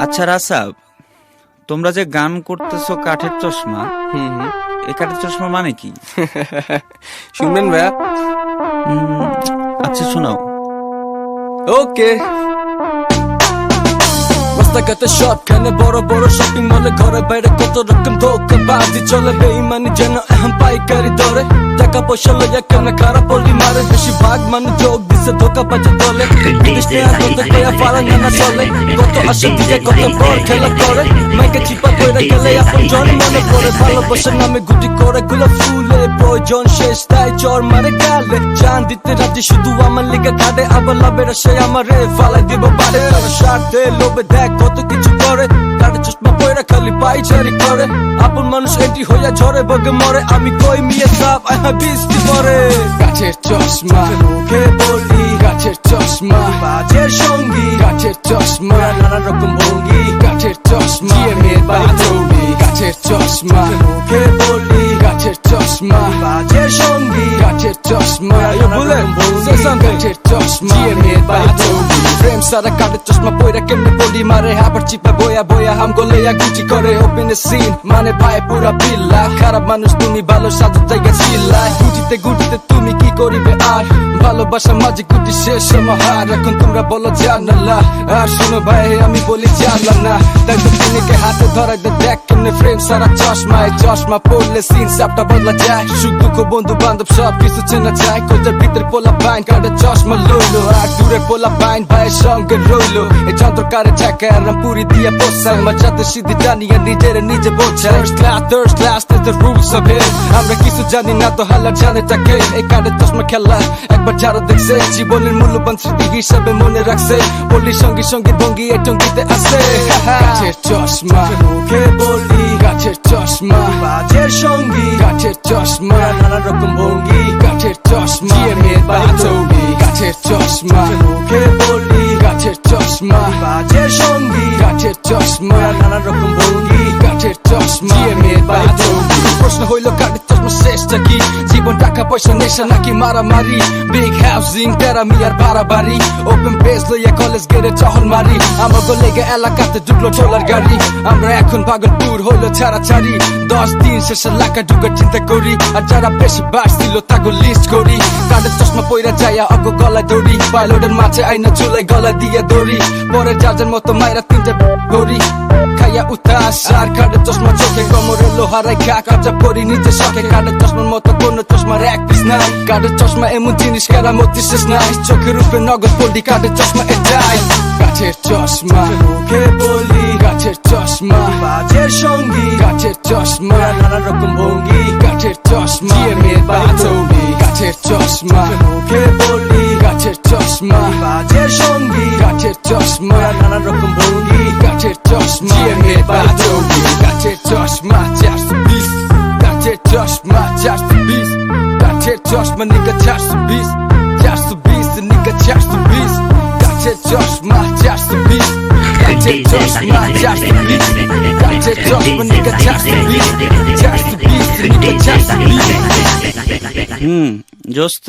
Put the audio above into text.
আচ্ছা রাসাব, তোমরা যে গান করতেছো কাঠের চশমা, এই কাঠের চশমা মানে কি? শুনবেন ভাইয়া? আচ্ছা শোনাও। ওকে। রাস্তাঘাটে সবখানে বড় বড় শপিং মলে, ঘরে বাইরে কত রকম ধোঁকাবাজি চলে, বেঈমানি যেন এখন পাইকারি দরে, টাকা পয়সা লইয়া কেন খারাপ পলি মারে, বেশিরভাগ মানুষ যোগ দিছে ধোঁকাবাজি দলে, চলে কত আশা দিয়ে কত বড় খেলা করে, মাইকে চিপা কইরা গেলে আপন জন মনে পড়ে, ভালোবাসার নামে গুটি করে গোলাপ ফুলে, প্রয়োজন শেষ তাই চর মারে গালে, জান দিতে রাজি শুধু আমার লিগে কাটে, আবার লাভের সে আমারে ফালাই দিব বাড়ে, তারা স্বার্থে লোভে দেখ কত কিছু করে, কাটে চশমা পয়রা খালি পাইচারি করে, আপন মানুষ এটি হইয়া ঝরে বগে মরে, আমি কই মিয়া সাপ আহা বৃষ্টি পরে, গাছের চশমা মুখে বলি, গাছের চশমা বাজের সঙ্গী, গাছের চশমা নানা রকম ভঙ্গি, গাছের চশমা মেয়ের বাজবি, গাছের চশমা মুখে বলি, গাছের চশমা বাজের সঙ্গী, গাছের চশমা নানা রকম ভঙ্গি, গাছের চশমা মেয়ের বাজবি, প্রেম সারা কাঠের চশমা পয়রা কেমনে বলি মারে, আবার চিপা বয়া বয়া হাম গলেয়া গুচি করে, ওপেন সিন মানে ভাই পুরা বিল্লা, খারাপ মানুষ তুমি ভালো সাজো জায়গা চিল্লায়, গুটিতে গুটিতে তুমি কি করিবে আর, ভালোবাসা মাঝে গুটি শেষ সমাহার, এখন তোমরা বলো জানালা, আর শোনো ভাই আমি বলি জানলা না, তাই তো তিনিকে হাতে ধরাই দে, দেখ কেমনে ফ্রেম সারা চশমায়, চশমা পড়লে সিন সাপটা বদলা যায়, সুখ দুঃখ বন্ধু বান্ধব সব কিছু চেনা যায়, কোজার ভিতরে পোলা বাইন কাটে চশমা লইলো, আর দূরে পোলা বাইন ভাইয়ের সঙ্গে রইলো, এই যন্ত্রকারে ঠেকে আরাম পুরি দিয়ে বসায়, মজাতে সিদ্ধি জানিয়ে নিজের নিজে বোঝায়, third class is the rules of it, আমরা কিছু জানি না তো হালা জানে তাকে, এই কাঠের চশমা খেলা একবার যারা দেখছে, জীবনের মূল্যবান স্মৃতি হিসাবে মনে রাখছে, বলি সঙ্গী সঙ্গী ভঙ্গি এ টঙ্গিতে আছে, গাছের চশমা মুখে বলি, গাছের চশমা বাজের সঙ্গী, গাছের চশমা নানা রকম ভঙ্গি, গাছের চশমা মেয়ের বাজবি, গাছের চশমা মুখে বলি, গাছের চশমা বাজের সঙ্গী, গাছের চশমা নানা রকম ভঙ্গি, গাছের চশমা মেয়ের বাজবি, প্রশ্ন হইল কাঠের চশমা শেষটা কি, জীবন টাকা পয়সা নেশা নাকি মারামারি, বিগ হাউজিং তেরা মিয়ার ভাড়া বাড়ি, ওপেন পেজ লইয়া কলেজ গেড়ে চহল মারি, আমার লেগে এলাকাতে ঢুকলো ঠোলার গাড়ি, আমরা এখন ভাগলপুর হইলো ছাড়াছাড়ি, 10 দিন শেষে লাখা ঢুকার চিন্তা করি, আর যারা বেশি বাড়ছিল তাকে লিস্ট করি, কাঠের চশমা পইরা যাইয়া অগ গলায় দড়ি, পাইলটের মাঝে আইনা চুলাই গলা দিয়ে দড়ি, পরে যার মতো মাইরা তিনটা করি, খাইয়া উতাস আর কাঠের চশমা চোখে, কোমরে লোহারাই খা কাজা পরি নিজে শখে, কাঠের চশমার মতো কোন চশমার এক পিস নাই, কাঠের চশমা এমন জিনিস কেরামতি শেষ নাই, চোখের উপরে নগদ পড়ি কাঠের চশমা এটাই, গাছের চশমা মুখে বলি, গাছের চশমা বাজের সঙ্গী, গাছের চশমা নানা রকম ভঙ্গি, গাছের চশমা মেয়ের বাজবি, গাছের চশমা মুখে বলি, গাছের চশমা বাজের সঙ্গী, গাছের চশমা নানা রকম ভঙ্গি, গাছের চশমা মেয়ের বাজবি, গাছের চশমা 420, গাছের চশমা 420, গাছের চশমা নিগা 420, 420 নিগা 420, গাছের চশমা 420, গাছের চশমা 420, গাছের চশমা নিগা 420, 420 নিগা 420। জোস্ত